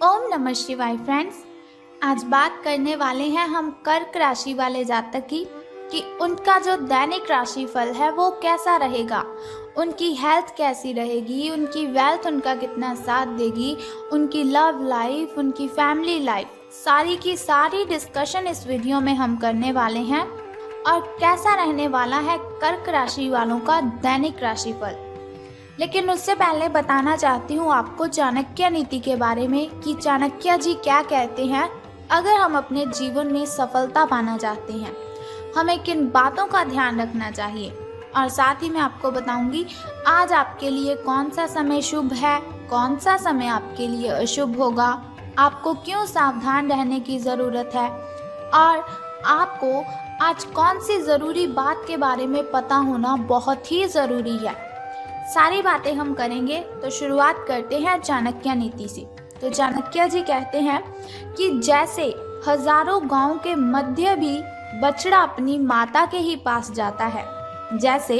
ओम नमः शिवाय फ्रेंड्स। आज बात करने वाले हैं हम कर्क राशि वाले जातक की कि उनका जो दैनिक राशिफल है वो कैसा रहेगा, उनकी हेल्थ कैसी रहेगी, उनकी वेल्थ उनका कितना साथ देगी, उनकी लव लाइफ, उनकी फैमिली लाइफ, सारी की सारी डिस्कशन इस वीडियो में हम करने वाले हैं। और कैसा रहने वाला है कर्क राशि वालों का दैनिक राशिफल। लेकिन उससे पहले बताना चाहती हूँ आपको चाणक्य नीति के बारे में कि चाणक्य जी क्या कहते हैं। अगर हम अपने जीवन में सफलता पाना चाहते हैं, हमें किन बातों का ध्यान रखना चाहिए, और साथ ही मैं आपको बताऊंगी आज आपके लिए कौन सा समय शुभ है, कौन सा समय आपके लिए अशुभ होगा, आपको क्यों सावधान रहने की ज़रूरत है, और आपको आज कौन सी ज़रूरी बात के बारे में पता होना बहुत ही ज़रूरी है। सारी बातें हम करेंगे। तो शुरुआत करते हैं चाणक्य नीति से। तो चाणक्य जी कहते हैं कि जैसे हजारों गांव के मध्य भी बछड़ा अपनी माता के ही पास जाता है, जैसे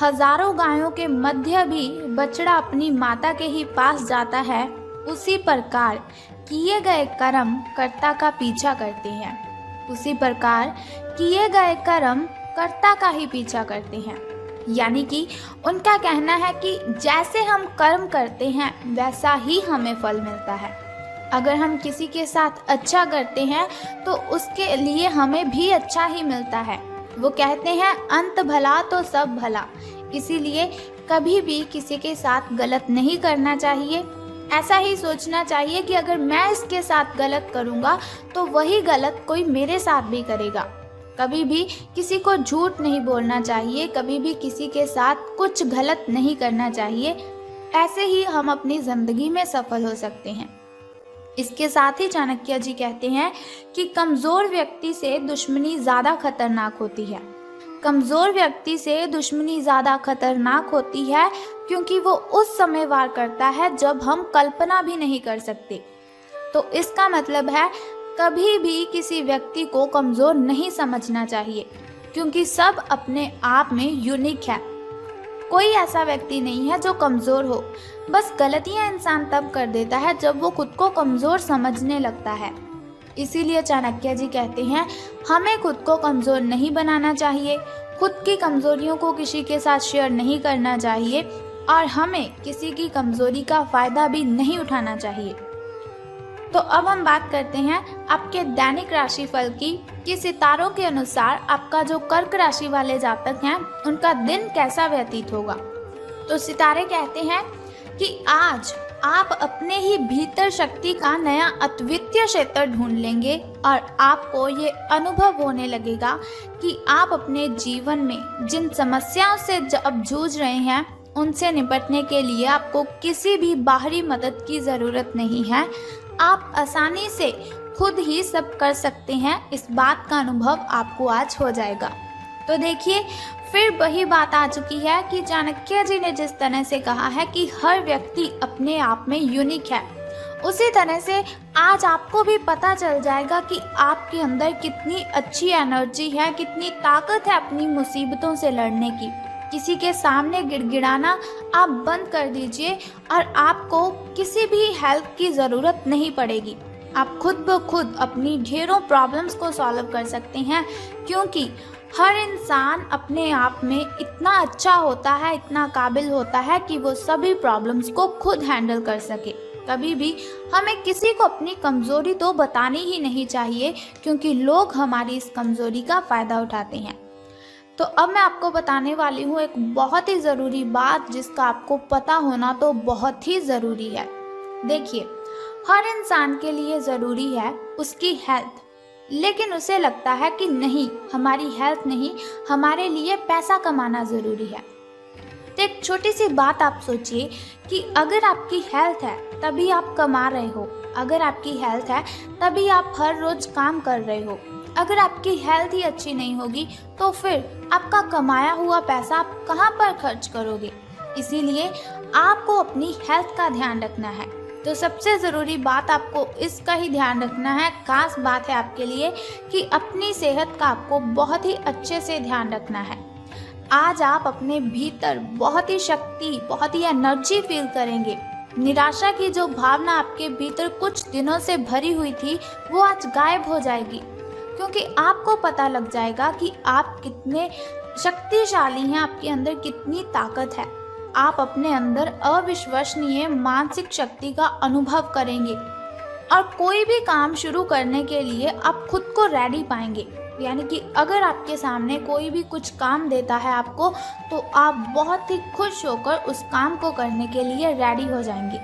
हजारों गायों के मध्य भी बछड़ा अपनी माता के ही पास जाता है, उसी प्रकार किए गए कर्म कर्ता का पीछा करते हैं। उसी प्रकार किए गए कर्म कर्ता का ही पीछा करते हैं। यानी कि उनका कहना है कि जैसे हम कर्म करते हैं वैसा ही हमें फल मिलता है। अगर हम किसी के साथ अच्छा करते हैं तो उसके लिए हमें भी अच्छा ही मिलता है। वो कहते हैं अंत भला तो सब भला। इसीलिए कभी भी किसी के साथ गलत नहीं करना चाहिए। ऐसा ही सोचना चाहिए कि अगर मैं इसके साथ गलत करूँगा तो वही गलत कोई मेरे साथ भी करेगा। कभी भी किसी को झूठ नहीं बोलना चाहिए, कभी भी किसी के साथ कुछ गलत नहीं करना चाहिए। ऐसे ही हम अपनी ज़िंदगी में सफल हो सकते हैं। इसके साथ ही चाणक्य जी कहते हैं कि कमज़ोर व्यक्ति से दुश्मनी ज़्यादा खतरनाक होती है। कमज़ोर व्यक्ति से दुश्मनी ज़्यादा खतरनाक होती है क्योंकि वो उस समय वार करता है जब हम कल्पना भी नहीं कर सकते। तो इसका मतलब है कभी भी किसी व्यक्ति को कमज़ोर नहीं समझना चाहिए, क्योंकि सब अपने आप में यूनिक है। कोई ऐसा व्यक्ति नहीं है जो कमज़ोर हो। बस गलतियां इंसान तब कर देता है जब वो खुद को कमज़ोर समझने लगता है। इसीलिए चाणक्य जी कहते हैं हमें खुद को कमज़ोर नहीं बनाना चाहिए, खुद की कमज़ोरियों को किसी के साथ शेयर नहीं करना चाहिए, और हमें किसी की कमज़ोरी का फ़ायदा भी नहीं उठाना चाहिए। तो अब हम बात करते हैं आपके दैनिक राशिफल की कि सितारों के अनुसार आपका जो कर्क राशि वाले जातक हैं उनका दिन कैसा व्यतीत होगा। तो सितारे कहते हैं कि आज आप अपने ही भीतर शक्ति का नया अद्वितीय क्षेत्र ढूंढ लेंगे और आपको ये अनुभव होने लगेगा कि आप अपने जीवन में जिन समस्याओं से अब जूझ रहे हैं उनसे निपटने के लिए आपको किसी भी बाहरी मदद की ज़रूरत नहीं है। आप आसानी से खुद ही सब कर सकते हैं। इस बात का अनुभव आपको आज हो जाएगा। तो देखिए, फिर वही बात आ चुकी है कि चाणक्य जी ने जिस तरह से कहा है कि हर व्यक्ति अपने आप में यूनिक है, उसी तरह से आज आपको भी पता चल जाएगा कि आपके अंदर कितनी अच्छी एनर्जी है, कितनी ताकत है अपनी मुसीबतों से लड़ने की। किसी के सामने गिड़गिड़ाना आप बंद कर दीजिए और आपको किसी भी हेल्प की ज़रूरत नहीं पड़ेगी। आप खुद ब खुद अपनी ढेरों प्रॉब्लम्स को सॉल्व कर सकते हैं, क्योंकि हर इंसान अपने आप में इतना अच्छा होता है, इतना काबिल होता है कि वो सभी प्रॉब्लम्स को खुद हैंडल कर सके। कभी भी हमें किसी को अपनी कमज़ोरी तो बतानी ही नहीं चाहिए, क्योंकि लोग हमारी इस कमज़ोरी का फ़ायदा उठाते हैं। तो अब मैं आपको बताने वाली हूँ एक बहुत ही ज़रूरी बात जिसका आपको पता होना तो बहुत ही ज़रूरी है। देखिए, हर इंसान के लिए ज़रूरी है उसकी हेल्थ, लेकिन उसे लगता है कि नहीं, हमारी हेल्थ नहीं, हमारे लिए पैसा कमाना ज़रूरी है। तो एक छोटी सी बात आप सोचिए कि अगर आपकी हेल्थ है तभी आप कमा रहे हो, अगर आपकी हेल्थ है तभी आप हर रोज़ काम कर रहे हो। अगर आपकी हेल्थ ही अच्छी नहीं होगी तो फिर आपका कमाया हुआ पैसा आप कहाँ पर खर्च करोगे। इसीलिए आपको अपनी हेल्थ का ध्यान रखना है। तो सबसे ज़रूरी बात आपको इसका ही ध्यान रखना है, खास बात है आपके लिए कि अपनी सेहत का आपको बहुत ही अच्छे से ध्यान रखना है। आज आप अपने भीतर बहुत ही शक्ति, बहुत ही एनर्जी फील करेंगे। निराशा की जो भावना आपके भीतर कुछ दिनों से भरी हुई थी वो आज गायब हो जाएगी, क्योंकि आपको पता लग जाएगा कि आप कितने शक्तिशाली हैं, आपके अंदर कितनी ताकत है। आप अपने अंदर अविश्वसनीय मानसिक शक्ति का अनुभव करेंगे और कोई भी काम शुरू करने के लिए आप खुद को रेडी पाएंगे। यानी कि अगर आपके सामने कोई भी कुछ काम देता है आपको, तो आप बहुत ही खुश होकर उस काम को करने के लिए रेडी हो जाएंगे।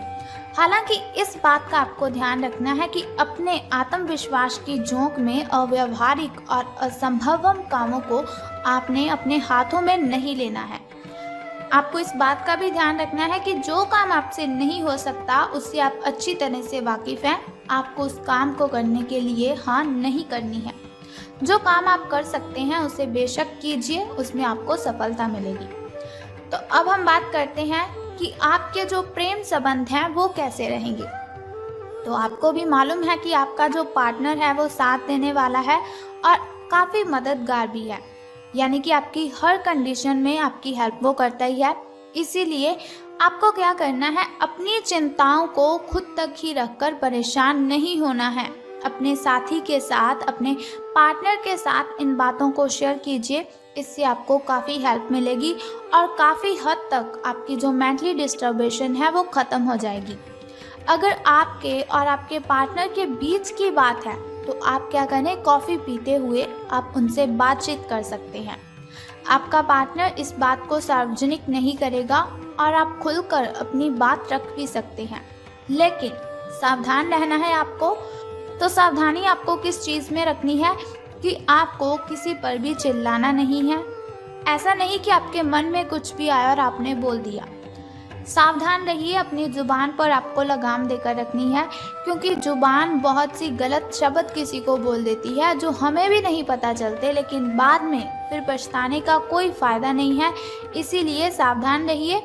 हालांकि इस बात का आपको ध्यान रखना है कि अपने आत्मविश्वास की झोंक में अव्यावहारिक और असंभव कामों को आपने अपने हाथों में नहीं लेना है। आपको इस बात का भी ध्यान रखना है कि जो काम आपसे नहीं हो सकता उससे आप अच्छी तरह से वाकिफ हैं। आपको उस काम को करने के लिए हाँ नहीं करनी है। जो काम आप कर सकते हैं उसे बेशक कीजिए, उसमें आपको सफलता मिलेगी। तो अब हम बात करते हैं कि आपके जो प्रेम संबंध हैं वो कैसे रहेंगे। तो आपको भी मालूम है कि आपका जो पार्टनर है वो साथ देने वाला है और काफ़ी मददगार भी है। यानी कि आपकी हर कंडीशन में आपकी हेल्प वो करता ही है। इसीलिए आपको क्या करना है, अपनी चिंताओं को खुद तक ही रखकर परेशान नहीं होना है। अपने साथी के साथ, अपने पार्टनर के साथ इन बातों को शेयर कीजिए। इससे आपको काफ़ी हेल्प मिलेगी और काफ़ी हद तक आपकी जो मेंटली डिस्टर्बेशन है वो ख़त्म हो जाएगी। अगर आपके और आपके पार्टनर के बीच की बात है तो आप क्या करें, कॉफ़ी पीते हुए आप उनसे बातचीत कर सकते हैं। आपका पार्टनर इस बात को सार्वजनिक नहीं करेगा और आप खुलकर अपनी बात रख भी सकते हैं, लेकिन सावधान रहना है आपको। तो सावधानी आपको किस चीज़ में रखनी है कि आपको किसी पर भी चिल्लाना नहीं है। ऐसा नहीं कि आपके मन में कुछ भी आया और आपने बोल दिया। सावधान रहिए, अपनी ज़ुबान पर आपको लगाम देकर रखनी है, क्योंकि ज़ुबान बहुत सी गलत शब्द किसी को बोल देती है जो हमें भी नहीं पता चलते, लेकिन बाद में फिर पछताने का कोई फ़ायदा नहीं है। इसीलिए सावधान रहिए,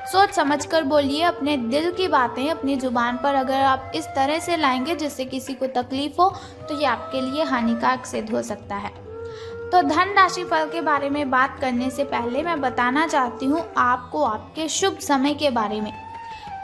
सोच समझकर बोलिए अपने दिल की बातें अपनी ज़ुबान पर। अगर आप इस तरह से लाएंगे जिससे किसी को तकलीफ हो तो ये आपके लिए हानिकारक सिद्ध हो सकता है। तो धन राशि फल के बारे में बात करने से पहले मैं बताना चाहती हूँ आपको आपके शुभ समय के बारे में,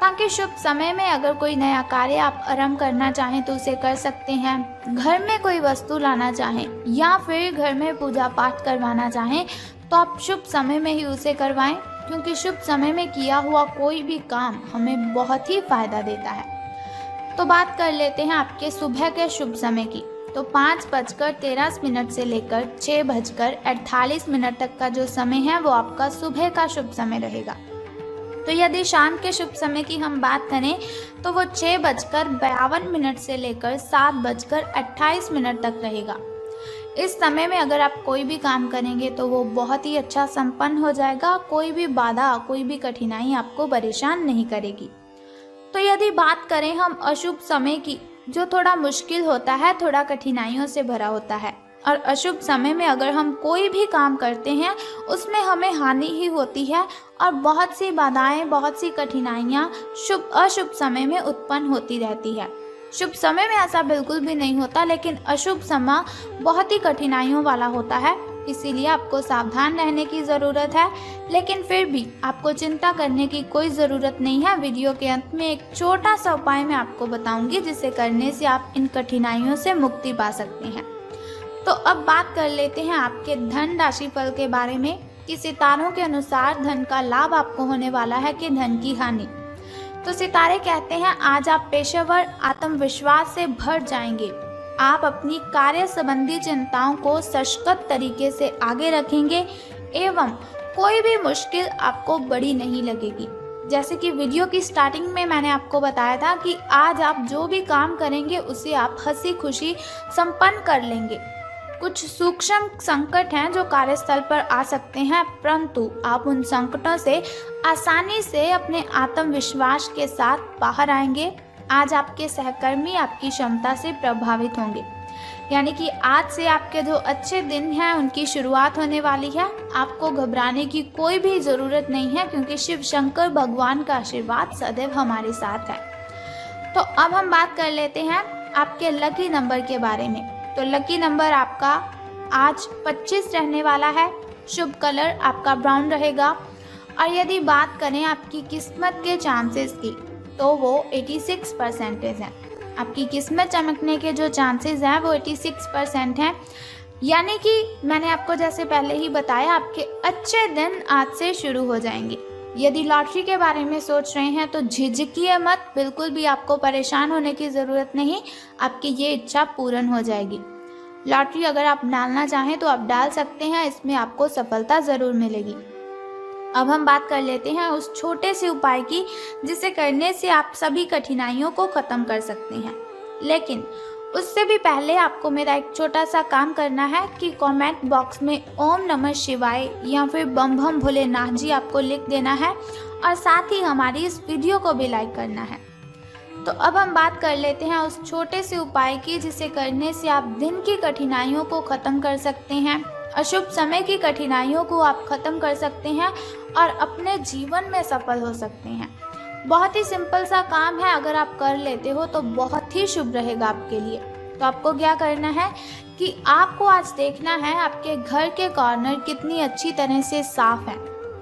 ताकि शुभ समय में अगर कोई नया कार्य आप आरंभ करना चाहें तो उसे कर सकते हैं। घर में कोई वस्तु लाना चाहें या फिर घर में पूजा पाठ करवाना चाहें तो आप शुभ समय में ही उसे करवाएं, क्योंकि शुभ समय में किया हुआ कोई भी काम हमें बहुत ही फायदा देता है। तो बात कर लेते हैं आपके सुबह के शुभ समय की। तो 5:13 से लेकर 6:48 तक का जो समय है वो आपका सुबह का शुभ समय रहेगा। तो यदि शाम के शुभ समय की हम बात करें तो वो 6:52 से लेकर 7:28 तक रहेगा। इस समय में अगर आप कोई भी काम करेंगे तो वो बहुत ही अच्छा संपन्न हो जाएगा। कोई भी बाधा, कोई भी कठिनाई आपको परेशान नहीं करेगी। तो यदि बात करें हम अशुभ समय की, जो थोड़ा मुश्किल होता है, थोड़ा कठिनाइयों से भरा होता है, और अशुभ समय में अगर हम कोई भी काम करते हैं उसमें हमें हानि ही होती है और बहुत सी बाधाएं, बहुत सी कठिनाइयाँ अशुभ समय में उत्पन्न होती रहती है। शुभ समय में ऐसा बिल्कुल भी नहीं होता, लेकिन अशुभ समय बहुत ही कठिनाइयों वाला होता है। इसीलिए आपको सावधान रहने की ज़रूरत है, लेकिन फिर भी आपको चिंता करने की कोई ज़रूरत नहीं है। वीडियो के अंत में एक छोटा सा उपाय मैं आपको बताऊंगी, जिसे करने से आप इन कठिनाइयों से मुक्ति पा सकते हैं। तो अब बात कर लेते हैं आपके धन राशि फल के बारे में कि सितारों के अनुसार धन का लाभ आपको होने वाला है कि धन की हानि। तो सितारे कहते हैं आज आप पेशेवर आत्मविश्वास से भर जाएंगे। आप अपनी कार्य संबंधी चिंताओं को सशक्त तरीके से आगे रखेंगे एवं कोई भी मुश्किल आपको बड़ी नहीं लगेगी। जैसे कि वीडियो की स्टार्टिंग में मैंने आपको बताया था कि आज आप जो भी काम करेंगे उसे आप हंसी खुशी संपन्न कर लेंगे। कुछ सूक्ष्म संकट हैं जो कार्यस्थल पर आ सकते हैं, परंतु आप उन संकटों से आसानी से अपने आत्मविश्वास के साथ बाहर आएंगे। आज आपके सहकर्मी आपकी क्षमता से प्रभावित होंगे, यानी कि आज से आपके जो अच्छे दिन हैं उनकी शुरुआत होने वाली है। आपको घबराने की कोई भी ज़रूरत नहीं है, क्योंकि शिव शंकर भगवान का आशीर्वाद सदैव हमारे साथ है। तो अब हम बात कर लेते हैं आपके लकी नंबर के बारे में। तो लकी नंबर आपका आज 25 रहने वाला है। शुभ कलर आपका ब्राउन रहेगा और यदि बात करें आपकी किस्मत के चांसेस की, तो वो 86% है। आपकी किस्मत चमकने के जो चांसेस हैं वो 86% हैं। यानी कि मैंने आपको जैसे पहले ही बताया, आपके अच्छे दिन आज से शुरू हो जाएंगे। यदि लॉटरी के बारे में सोच रहे हैं तो झिझकिए मत, बिल्कुल भी आपको परेशान होने की ज़रूरत नहीं, आपकी ये इच्छा पूर्ण हो जाएगी। लॉटरी अगर आप डालना चाहें तो आप डाल सकते हैं, इसमें आपको सफलता ज़रूर मिलेगी। अब हम बात कर लेते हैं उस छोटे से उपाय की जिसे करने से आप सभी कठिनाइयों को ख़त्म कर सकते हैं। लेकिन उससे भी पहले आपको मेरा एक छोटा सा काम करना है कि कमेंट बॉक्स में ओम नमः शिवाय या फिर बम बम भोलेनाथ जी आपको लिख देना है और साथ ही हमारी इस वीडियो को भी लाइक करना है। तो अब हम बात कर लेते हैं उस छोटे से उपाय की जिसे करने से आप दिन की कठिनाइयों को ख़त्म कर सकते हैं, अशुभ समय की कठिनाइयों को आप ख़त्म कर सकते हैं और अपने जीवन में सफल हो सकते हैं। बहुत ही सिंपल सा काम है, अगर आप कर लेते हो तो बहुत ही शुभ रहेगा आपके लिए। तो आपको क्या करना है कि आपको आज देखना है आपके घर के कॉर्नर कितनी अच्छी तरह से साफ़ हैं।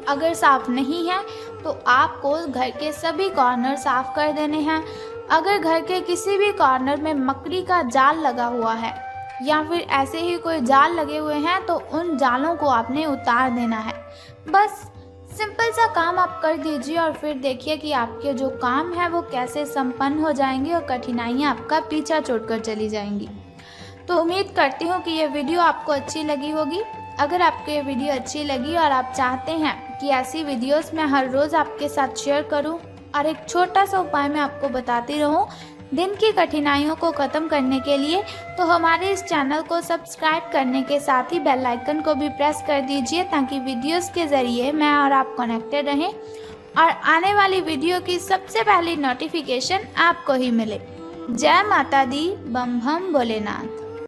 अगर साफ़ नहीं है तो आपको घर के सभी कॉर्नर साफ़ कर देने हैं। अगर घर के किसी भी कॉर्नर में मकड़ी का जाल लगा हुआ है या फिर ऐसे ही कोई जाल लगे हुए हैं तो उन जालों को आपने उतार देना है। बस सिंपल सा काम आप कर दीजिए और फिर देखिए कि आपके जो काम है वो कैसे संपन्न हो जाएंगे और कठिनाइयाँ आपका पीछा छोड़कर चली जाएंगी। तो उम्मीद करती हूँ कि ये वीडियो आपको अच्छी लगी होगी। अगर आपको ये वीडियो अच्छी लगी और आप चाहते हैं कि ऐसी वीडियोस मैं हर रोज़ आपके साथ शेयर करूं और एक छोटा सा उपाय मैं आपको बताती रहूं दिन की कठिनाइयों को ख़त्म करने के लिए, तो हमारे इस चैनल को सब्सक्राइब करने के साथ ही बेल आइकन को भी प्रेस कर दीजिए ताकि वीडियोस के ज़रिए मैं और आप कनेक्टेड रहें और आने वाली वीडियो की सबसे पहली नोटिफिकेशन आपको ही मिले। जय माता दी, बम बम भोलेनाथ।